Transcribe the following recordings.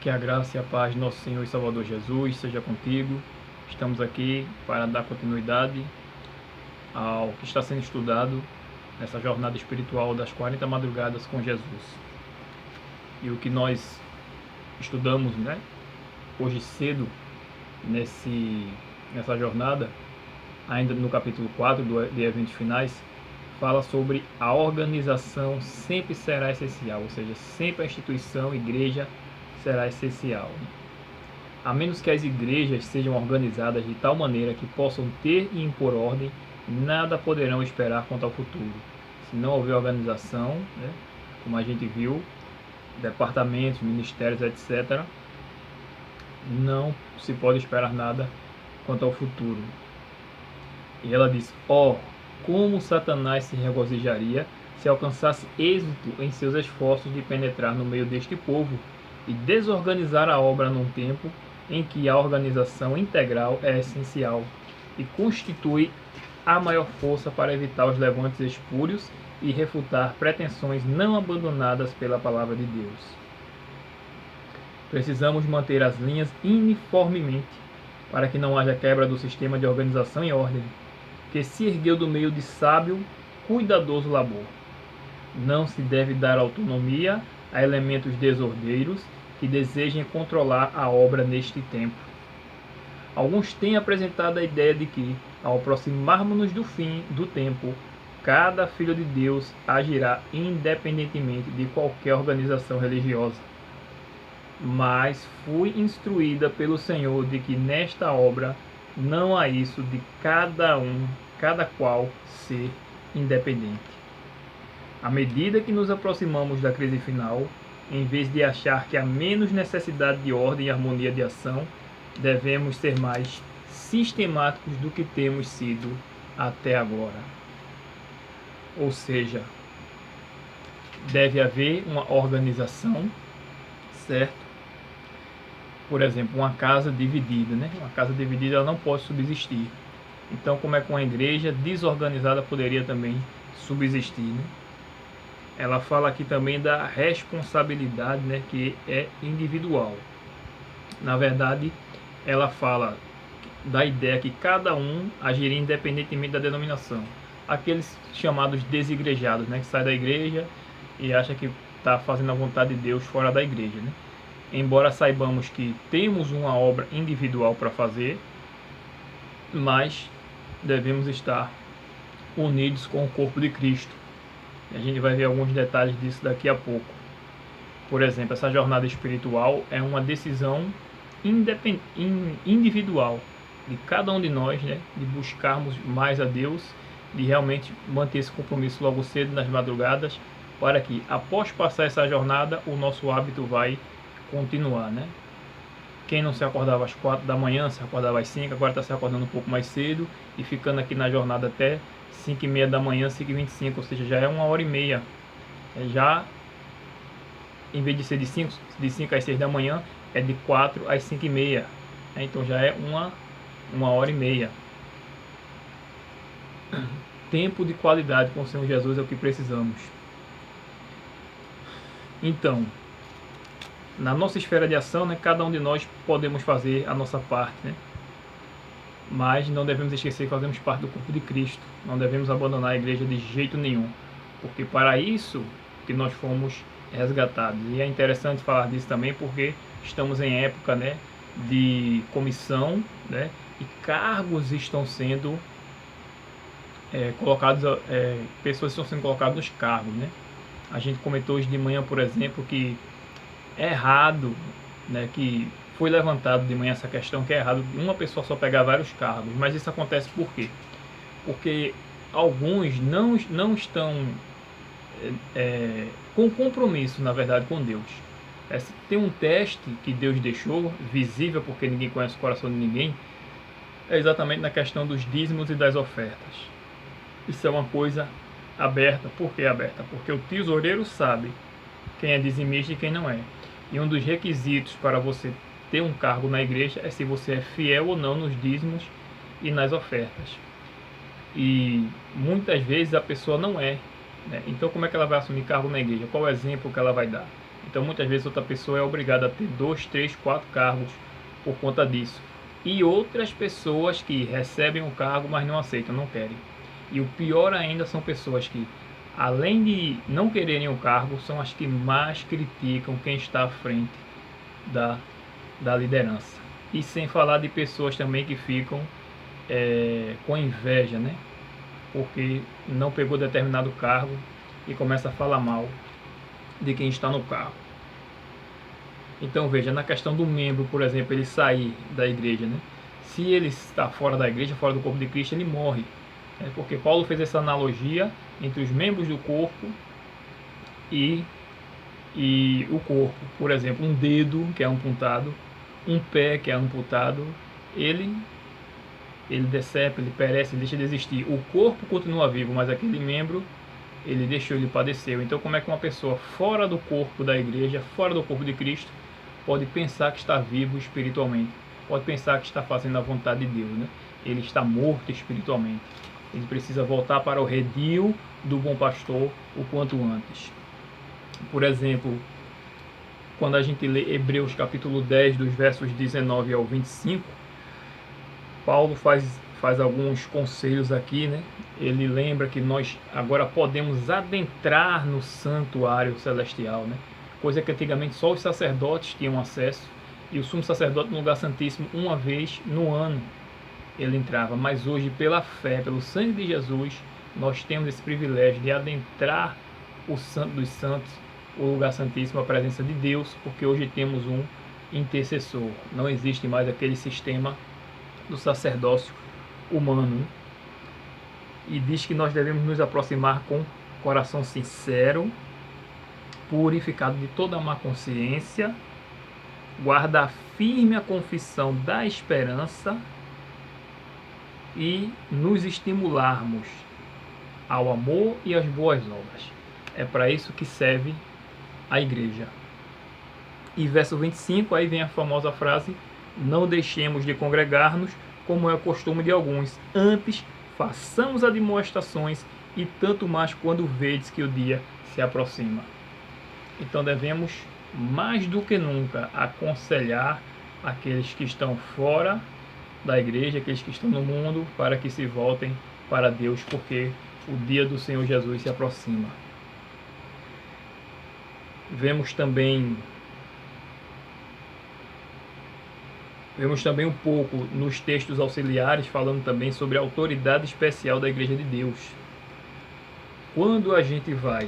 Que a graça e a paz de nosso Senhor e Salvador Jesus seja contigo. Estamos aqui para dar continuidade ao que está sendo estudado nessa jornada espiritual das 40 madrugadas com Jesus. E o que nós estudamos, hoje cedo nessa jornada, ainda no capítulo 4 de Eventos Finais, fala sobre a organização sempre será essencial, ou seja, sempre a instituição, igreja, será essencial. A menos que as igrejas sejam organizadas de tal maneira que possam ter e impor ordem, nada poderão esperar quanto ao futuro. Se não houver organização, como a gente viu, departamentos, ministérios, etc., não se pode esperar nada quanto ao futuro. E ela diz: como Satanás se regozijaria se alcançasse êxito em seus esforços de penetrar no meio deste povo e desorganizar a obra num tempo em que a organização integral é essencial e constitui a maior força para evitar os levantes espúrios e refutar pretensões não abandonadas pela palavra de Deus. Precisamos manter as linhas uniformemente para que não haja quebra do sistema de organização e ordem, que se ergueu do meio de sábio, cuidadoso labor. Não se deve dar autonomia a elementos desordeiros que desejem controlar a obra neste tempo. Alguns têm apresentado a ideia de que, ao aproximarmos-nos do fim do tempo, cada filho de Deus agirá independentemente de qualquer organização religiosa. Mas fui instruída pelo Senhor de que nesta obra não há isso de cada qual ser independente. À medida que nos aproximamos da crise final, em vez de achar que há menos necessidade de ordem e harmonia de ação, devemos ser mais sistemáticos do que temos sido até agora. Ou seja, deve haver uma organização, certo? Por exemplo, uma casa dividida, Uma casa dividida ela não pode subsistir. Então, como é que uma igreja desorganizada poderia também subsistir, Ela fala aqui também da responsabilidade, que é individual. Na verdade, ela fala da ideia que cada um agiria independentemente da denominação. Aqueles chamados desigrejados, que saem da igreja e acham que está fazendo a vontade de Deus fora da igreja, Embora saibamos que temos uma obra individual para fazer, mas devemos estar unidos com o corpo de Cristo. A gente vai ver alguns detalhes disso daqui a pouco. Por exemplo, essa jornada espiritual é uma decisão individual de cada um de nós, de buscarmos mais a Deus, de realmente manter esse compromisso logo cedo nas madrugadas, para que após passar essa jornada o nosso hábito vai continuar, Quem não se acordava às 4 da manhã, se acordava às 5, agora está se acordando um pouco mais cedo e ficando aqui na jornada até 5h30 da manhã, 5h25, ou seja, já é 1h30. Já, em vez de ser de 5 às 6 da manhã, é de 4 às 5h30. Então já é 1h30. Tempo de qualidade com o Senhor Jesus é o que precisamos. Então, na nossa esfera de ação, cada um de nós podemos fazer a nossa parte, Mas não devemos esquecer que fazemos parte do corpo de Cristo. Não devemos abandonar a igreja de jeito nenhum, porque para isso que nós fomos resgatados. E é interessante falar disso também, porque estamos em época, de comissão, e cargos estão sendo colocados, pessoas estão sendo colocadas nos cargos, A gente comentou hoje de manhã, por exemplo, que é errado, que foi levantado de manhã essa questão, que é errado uma pessoa só pegar vários cargos, mas isso acontece por quê? Porque alguns não estão com compromisso, na verdade, com Deus. Tem um teste que Deus deixou, visível porque ninguém conhece o coração de ninguém, é exatamente na questão dos dízimos e das ofertas. Isso é uma coisa aberta. Por que aberta? Porque o tesoureiro sabe quem é dizimista e quem não é. E um dos requisitos para você ter um cargo na igreja é se você é fiel ou não nos dízimos e nas ofertas. E muitas vezes a pessoa não é. Então como é que ela vai assumir cargo na igreja? Qual é o exemplo que ela vai dar? Então muitas vezes outra pessoa é obrigada a ter 2, 3, 4 cargos por conta disso. E outras pessoas que recebem o cargo, mas não aceitam, não querem. E o pior ainda são pessoas que, além de não quererem o cargo, são as que mais criticam quem está à frente da, da liderança. E sem falar de pessoas também que ficam com inveja, né? Porque não pegou determinado cargo e começa a falar mal de quem está no cargo. Então veja, na questão do membro, por exemplo, ele sair da igreja, né? Se ele está fora da igreja, fora do corpo de Cristo, ele morre. Porque Paulo fez essa analogia entre os membros do corpo e o corpo. Por exemplo, um dedo que é amputado, um pé que é amputado, ele decepa, ele perece, ele deixa de existir. O corpo continua vivo, mas aquele membro, ele deixou, ele padeceu. Então como é que uma pessoa fora do corpo da igreja, fora do corpo de Cristo, pode pensar que está vivo espiritualmente? Pode pensar que está fazendo a vontade de Deus, né? Ele está morto espiritualmente. Ele precisa voltar para o redil do bom pastor o quanto antes. Por exemplo, quando a gente lê Hebreus capítulo 10, dos versos 19 ao 25, Paulo faz alguns conselhos aqui, né? Ele lembra que nós agora podemos adentrar no santuário celestial, né? Coisa que antigamente só os sacerdotes tinham acesso, e o sumo sacerdote no lugar santíssimo uma vez no ano ele entrava, mas hoje pela fé, pelo sangue de Jesus, nós temos esse privilégio de adentrar o Santo dos Santos, o lugar santíssimo, a presença de Deus, porque hoje temos um intercessor. Não existe mais aquele sistema do sacerdócio humano. E diz que nós devemos nos aproximar com coração sincero, purificado de toda má consciência, guardar firme a confissão da esperança e nos estimularmos ao amor e às boas obras. É para isso que serve a igreja. E verso 25, aí vem a famosa frase: não deixemos de congregar-nos, como é o costume de alguns, antes façamos admoestações, e tanto mais quando vedes que o dia se aproxima. Então devemos, mais do que nunca, aconselhar aqueles que estão fora da igreja, aqueles que estão no mundo, para que se voltem para Deus, porque o dia do Senhor Jesus se aproxima. Vemos também um pouco nos textos auxiliares, falando também sobre a autoridade especial da Igreja de Deus. Quando a gente vai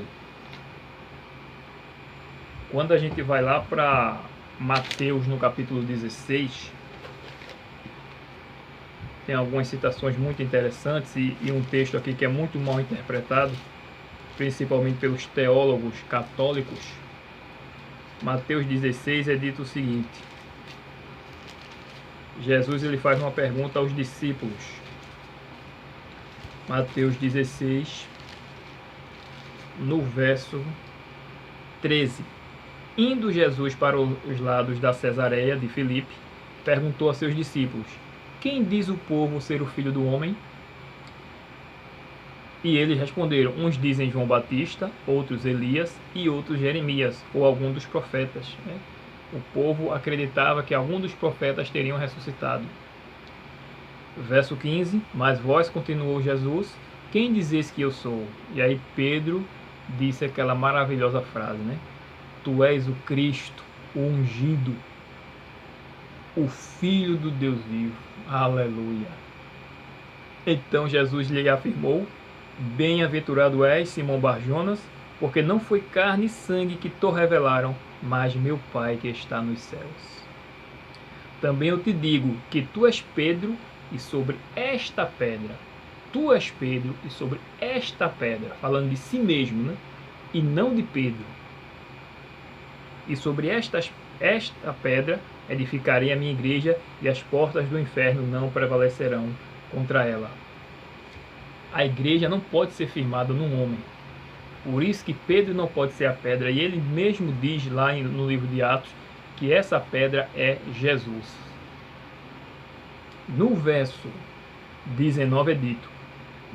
lá para Mateus, no capítulo 16, tem algumas citações muito interessantes e um texto aqui que é muito mal interpretado, principalmente pelos teólogos católicos. Mateus 16 é dito o seguinte: Jesus ele faz uma pergunta aos discípulos. Mateus 16, no verso 13. Indo Jesus para os lados da Cesareia de Filipe, perguntou a seus discípulos: quem diz o povo ser o Filho do Homem? E eles responderam: uns dizem João Batista, outros Elias e outros Jeremias, ou algum dos profetas. O povo acreditava que algum dos profetas teriam ressuscitado. Verso 15: mas vós, continuou Jesus, quem dizeis que eu sou? E aí Pedro disse aquela maravilhosa frase, né? Tu és o Cristo, o ungido, o Filho do Deus vivo. Aleluia. Então Jesus lhe afirmou: bem-aventurado és, Simão Bar-Jonas, porque não foi carne e sangue que te revelaram, mas meu Pai que está nos céus. Também eu te digo que tu és Pedro, e sobre esta pedra, falando de si mesmo, né? E não de Pedro. E sobre esta pedra edificarei a minha igreja, e as portas do inferno não prevalecerão contra ela. A igreja não pode ser firmada num homem. Por isso que Pedro não pode ser a pedra, e ele mesmo diz lá no livro de Atos que essa pedra é Jesus. No verso 19 é dito: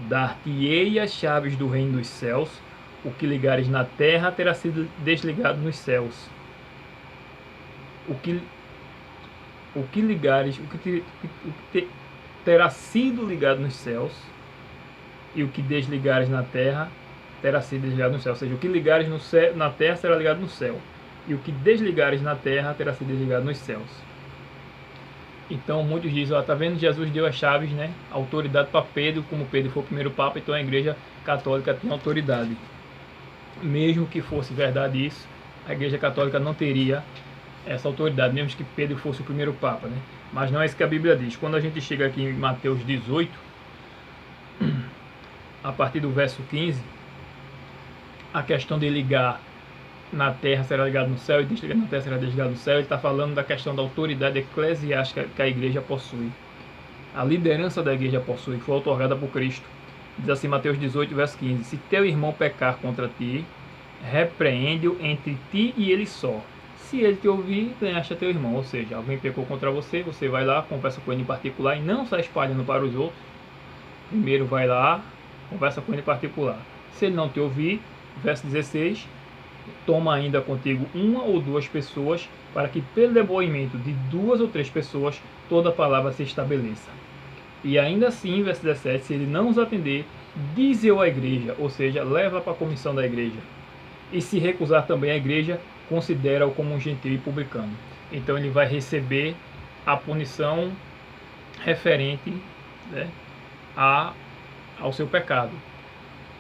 dar-te-ei as chaves do reino dos céus, o que ligares na terra terá sido desligado nos céus, o que ligares, terá sido ligado nos céus, e o que desligares na terra terá sido desligado no céu. Ou seja, o que ligares no céu, na terra será ligado no céu, e o que desligares na terra terá sido desligado nos céus. Então muitos dizem, está vendo, Jesus deu as chaves, né, autoridade para Pedro, como Pedro foi o primeiro papa, então a igreja católica tem autoridade. Mesmo que fosse verdade isso, a igreja católica não teria essa autoridade, mesmo que Pedro fosse o primeiro papa, né? Mas não é isso que a Bíblia diz. Quando a gente chega aqui em Mateus 18, a partir do verso 15, a questão de ligar na terra será ligado no céu e desligar na terra será desligado no céu, ele está falando da questão da autoridade eclesiástica que a igreja possui. A liderança da igreja possui, que foi otorgada por Cristo. Diz assim Mateus 18, verso 15, se teu irmão pecar contra ti, repreende-o entre ti e ele só. Se ele te ouvir, ganhaste a teu irmão. Ou seja, alguém pecou contra você, você vai lá, conversa com ele em particular e não sai espalhando para os outros. Primeiro vai lá, conversa com ele em particular. Se ele não te ouvir, verso 16, toma ainda contigo uma ou duas pessoas, para que pelo depoimento de 2 ou 3 pessoas, toda a palavra se estabeleça. E ainda assim, verso 17, se ele não os atender, dize-o à igreja, ou seja, leva para a comissão da igreja. E se recusar também a igreja, considera-o como um gentil e publicano. Então ele vai receber a punição referente, né, ao seu pecado.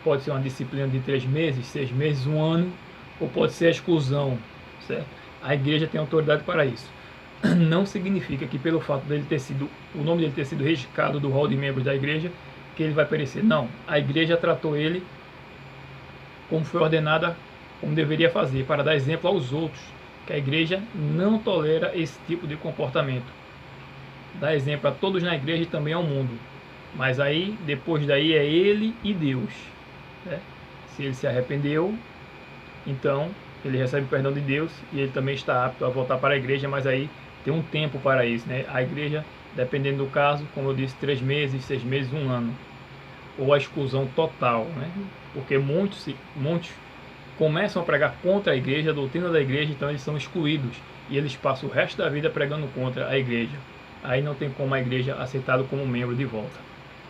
Pode ser uma disciplina de 3 meses, 6 meses, 1 ano, ou pode ser a exclusão, certo? A igreja tem autoridade para isso. Não significa que pelo fato dele ter sido, o nome dele ter sido riscado do rol de membros da igreja, que ele vai perecer. Não, a igreja tratou ele como foi ordenada, como deveria fazer, para dar exemplo aos outros, que a igreja não tolera esse tipo de comportamento. Dá exemplo a todos na igreja e também ao mundo. Mas aí, depois daí, é ele e Deus, né? Se ele se arrependeu, então ele recebe o perdão de Deus e ele também está apto a voltar para a igreja, mas aí tem um tempo para isso, né? A igreja, dependendo do caso, como eu disse, 3 meses, 6 meses, 1 ano, ou a exclusão total, né? Porque muitos começam a pregar contra a igreja, a doutrina da igreja, então eles são excluídos e eles passam o resto da vida pregando contra a igreja. Aí não tem como a igreja aceitá-lo como membro de volta.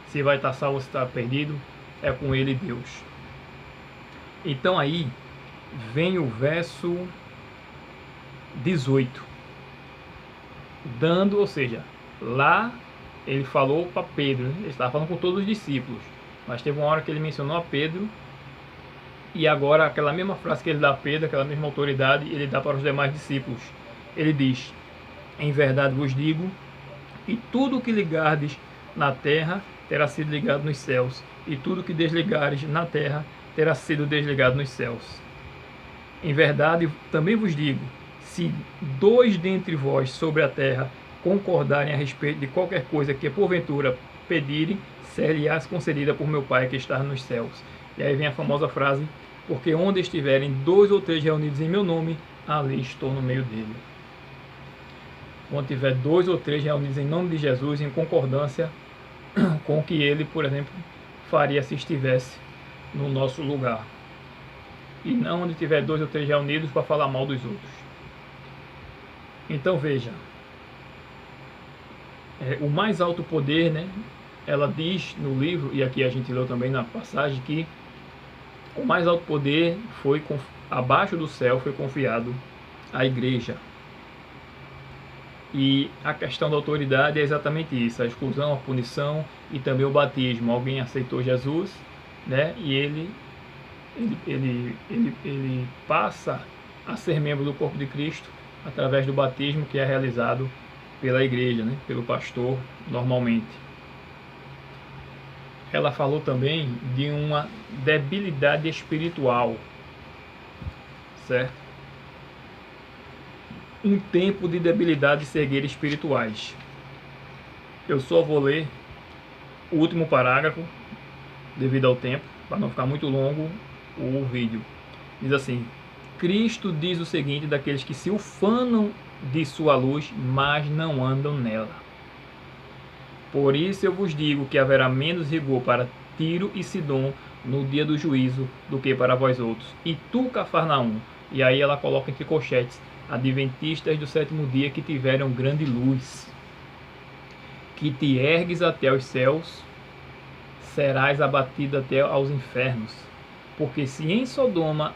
Se vai estar salvo ou se está perdido, é com ele Deus. Então aí vem o verso 18, dando, ou seja, lá ele falou para Pedro, né? Ele estava falando com todos os discípulos, mas teve uma hora que ele mencionou a Pedro, e agora aquela mesma frase que ele dá a Pedro, aquela mesma autoridade, ele dá para os demais discípulos. Ele diz, em verdade vos digo, e tudo o que ligardes na terra terá sido ligado nos céus, e tudo o que desligares na terra terá sido desligado nos céus. Em verdade, também vos digo, se 2 dentre vós sobre a terra concordarem a respeito de qualquer coisa que porventura pedirem, ser-lhe-ás concedida por meu Pai que está nos céus. E aí vem a famosa frase, porque onde estiverem 2 ou 3 reunidos em meu nome, ali estou no meio dele. Onde tiver 2 ou 3 reunidos em nome de Jesus, em concordância com o que ele, por exemplo, faria se estivesse no nosso lugar. E não onde tiver 2 ou 3 reunidos para falar mal dos outros. Então veja, o mais alto poder, né? Ela diz no livro, e aqui a gente leu também na passagem, que o mais alto poder foi, abaixo do céu, foi confiado à igreja. E a questão da autoridade é exatamente isso, a exclusão, a punição e também o batismo. Alguém aceitou Jesus, né? E ele passa a ser membro do corpo de Cristo através do batismo que é realizado pela igreja, né? Pelo pastor, normalmente. Ela falou também de uma debilidade espiritual, certo? Um tempo de debilidade e cegueira espirituais. Eu só vou ler o último parágrafo, devido ao tempo, para não ficar muito longo o vídeo. Diz assim, Cristo diz o seguinte daqueles que se ufanam de sua luz, mas não andam nela. Por isso eu vos digo que haverá menos rigor para Tiro e Sidom no dia do juízo do que para vós outros. E tu, Cafarnaum, e aí ela coloca entre colchetes, adventistas do sétimo dia que tiveram grande luz, que te ergues até os céus, serás abatido até aos infernos. Porque se em Sodoma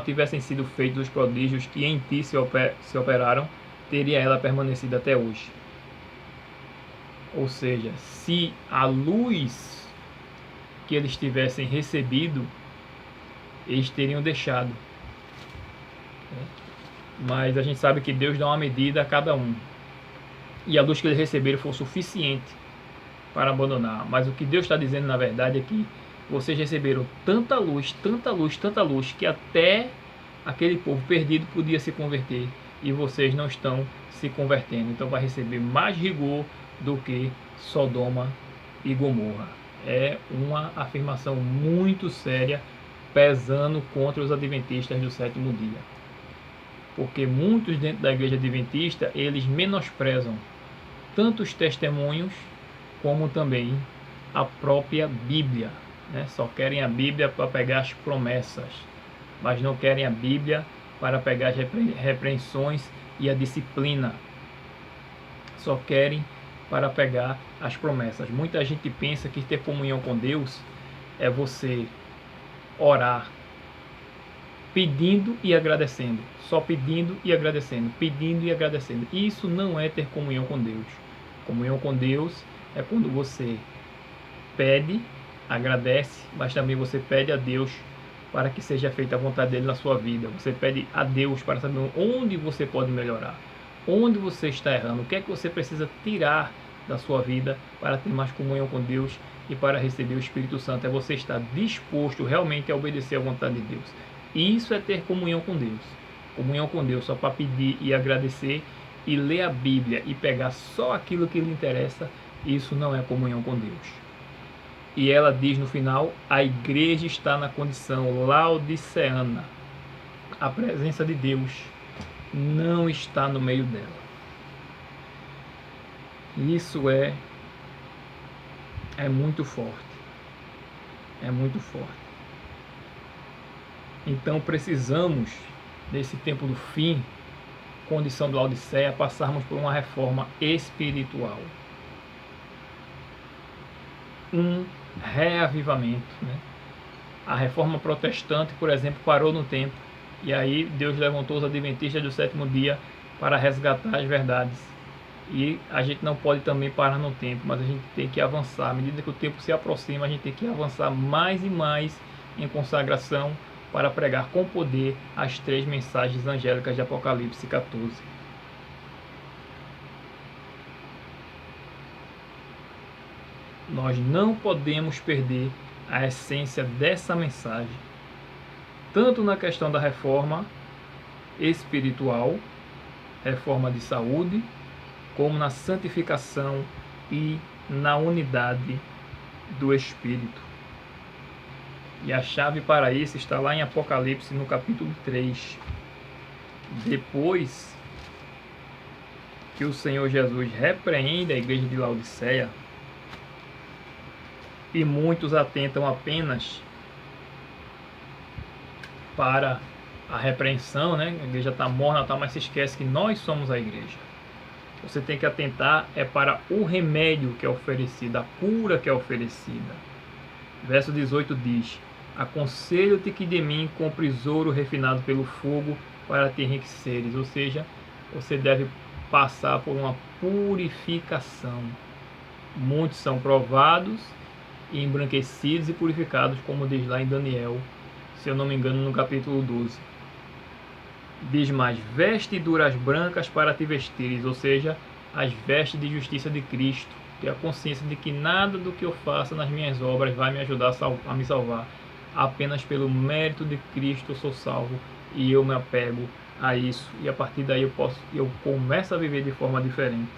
tivessem sido feitos os prodígios que em ti se operaram, teria ela permanecido até hoje. Ou seja, se a luz que eles tivessem recebido, eles teriam deixado. Mas a gente sabe que Deus dá uma medida a cada um. E a luz que eles receberam foi o suficiente para abandonar. Mas o que Deus está dizendo na verdade é que vocês receberam tanta luz, tanta luz, tanta luz, que até aquele povo perdido podia se converter. E vocês não estão se convertendo. Então vai receber mais rigor do que Sodoma e Gomorra. É uma afirmação muito séria, pesando contra os adventistas do sétimo dia. Porque muitos dentro da igreja adventista, eles menosprezam tanto os testemunhos como também a própria Bíblia, né? Só querem a Bíblia para pegar as promessas, mas não querem a Bíblia para pegar as repreensões e a disciplina. Só querem para pegar as promessas. Muita gente pensa que ter comunhão com Deus é você orar pedindo e agradecendo, só pedindo e agradecendo, pedindo e agradecendo. Isso não é ter comunhão com Deus. Comunhão com Deus é quando você pede, agradece, mas também você pede a Deus para que seja feita a vontade dele na sua vida. Você pede a Deus para saber onde você pode melhorar, onde você está errando, o que é que você precisa tirar da sua vida para ter mais comunhão com Deus e para receber o Espírito Santo. É você estar disposto realmente a obedecer à vontade de Deus. Isso é ter comunhão com Deus. Comunhão com Deus só para pedir e agradecer e ler a Bíblia e pegar só aquilo que lhe interessa, isso não é comunhão com Deus. E ela diz no final, a igreja está na condição laodiceana. A presença de Deus não está no meio dela. Isso é muito forte. É muito forte. Então precisamos, nesse tempo do fim, condição do Laodiceia, passarmos por uma reforma espiritual. Um reavivamento, né? A reforma protestante, por exemplo, parou no tempo. E aí Deus levantou os adventistas do sétimo dia para resgatar as verdades. E a gente não pode também parar no tempo, mas a gente tem que avançar. À medida que o tempo se aproxima, a gente tem que avançar mais e mais em consagração para pregar com poder as 3 mensagens angélicas de Apocalipse 14. Nós não podemos perder a essência dessa mensagem, tanto na questão da reforma espiritual, reforma de saúde, como na santificação e na unidade do Espírito. E a chave para isso está lá em Apocalipse, no capítulo 3. Depois que o Senhor Jesus repreende a igreja de Laodiceia, e muitos atentam apenas para a repreensão, né? A igreja está morna, mas se esquece que nós somos a igreja. Você tem que atentar para o remédio que é oferecido, a cura que é oferecida. Verso 18 diz: aconselho-te que de mim compres ouro refinado pelo fogo para te enriqueceres. Ou seja, você deve passar por uma purificação. Muitos são provados e embranquecidos e purificados, como diz lá em Daniel, se eu não me engano, no capítulo 12. Diz mais: vestiduras brancas para te vestires, ou seja, as vestes de justiça de Cristo. Ter a consciência de que nada do que eu faça nas minhas obras vai me ajudar a me salvar. Apenas pelo mérito de Cristo eu sou salvo e eu me apego a isso. E a partir daí eu começo a viver de forma diferente.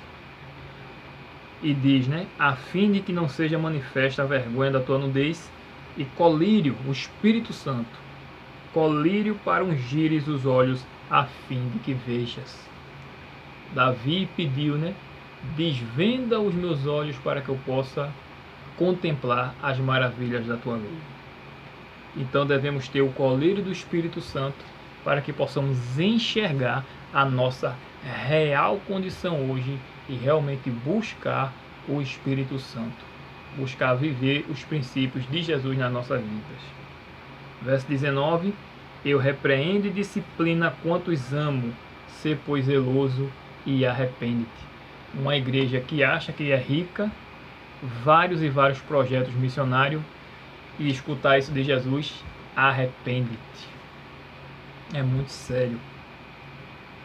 E diz, né? A fim de que não seja manifesta a vergonha da tua nudez, e colírio, o Espírito Santo, colírio para ungires os olhos, a fim de que vejas. Davi pediu, né? Desvenda os meus olhos para que eu possa contemplar as maravilhas da tua lei. Então devemos ter o colírio do Espírito Santo para que possamos enxergar a nossa real condição hoje e realmente buscar o Espírito Santo, buscar viver os princípios de Jesus nas nossas vidas. Verso 19: eu repreendo e disciplina quantos amo, sê pois zeloso e arrepende-te. Uma igreja que acha que é rica, vários e vários projetos missionários, e escutar isso de Jesus: arrepende-te. É muito sério.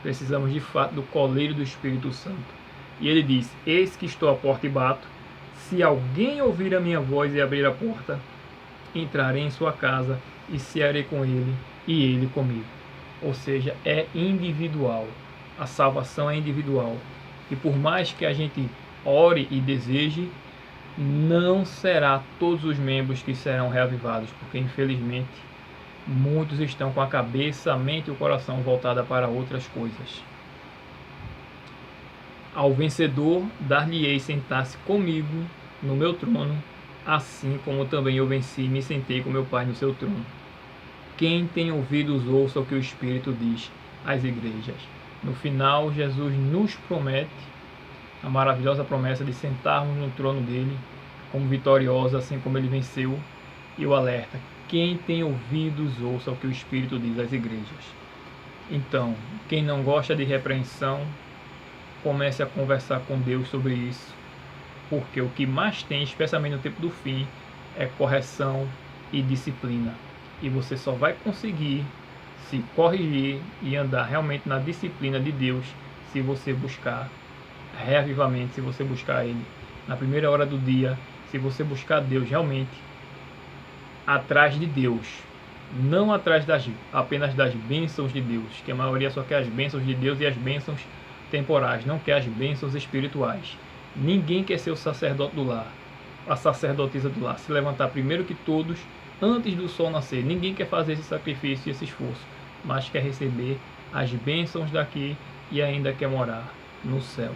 Precisamos de fato do coleiro do Espírito Santo. E ele diz: eis que estou à porta e bato. Se alguém ouvir a minha voz e abrir a porta, entrarei em sua casa e cearei com ele e ele comigo. Ou seja, é individual. A salvação é individual. E por mais que a gente ore e deseje, não será todos os membros que serão reavivados, porque infelizmente muitos estão com a cabeça, a mente e o coração voltada para outras coisas. Ao vencedor dar-lhe-ei sentar-se comigo no meu trono, assim como também eu venci e me sentei com meu Pai no seu trono. Quem tem ouvidos ouça o que o Espírito diz às igrejas. No final, Jesus nos promete a maravilhosa promessa de sentarmos no trono dele como vitoriosos, assim como ele venceu, e o alerta: quem tem ouvidos ouça o que o Espírito diz às igrejas. Então, quem não gosta de repreensão, comece a conversar com Deus sobre isso, porque o que mais tem, especialmente no tempo do fim, é correção e disciplina. E você só vai conseguir se corrigir e andar realmente na disciplina de Deus se você buscar reavivamento, se você buscar Ele na primeira hora do dia, se você buscar Deus realmente atrás de Deus, não atrás apenas das bênçãos de Deus, que a maioria só quer as bênçãos de Deus e as bênçãos temporais, não quer as bênçãos espirituais. Ninguém quer ser o sacerdote do lar, a sacerdotisa do lar, se levantar primeiro que todos, antes do sol nascer. Ninguém quer fazer esse sacrifício e esse esforço, mas quer receber as bênçãos daqui e ainda quer morar no céu.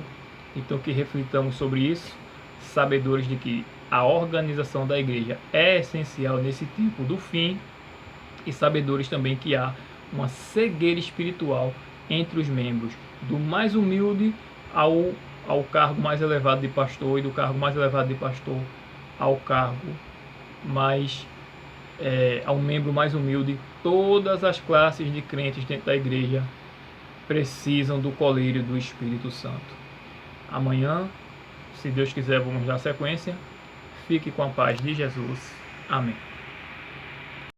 Então que reflitamos sobre isso, sabedores de que a organização da igreja é essencial nesse tempo do fim, e sabedores também que há uma cegueira espiritual entre os membros, do mais humilde ao cargo mais elevado de pastor, e do cargo mais elevado de pastor ao cargo mais ao membro mais humilde. Todas as classes de crentes dentro da igreja precisam do colírio do Espírito Santo. Amanhã, se Deus quiser, vamos dar sequência. Fique com a paz de Jesus. Amém.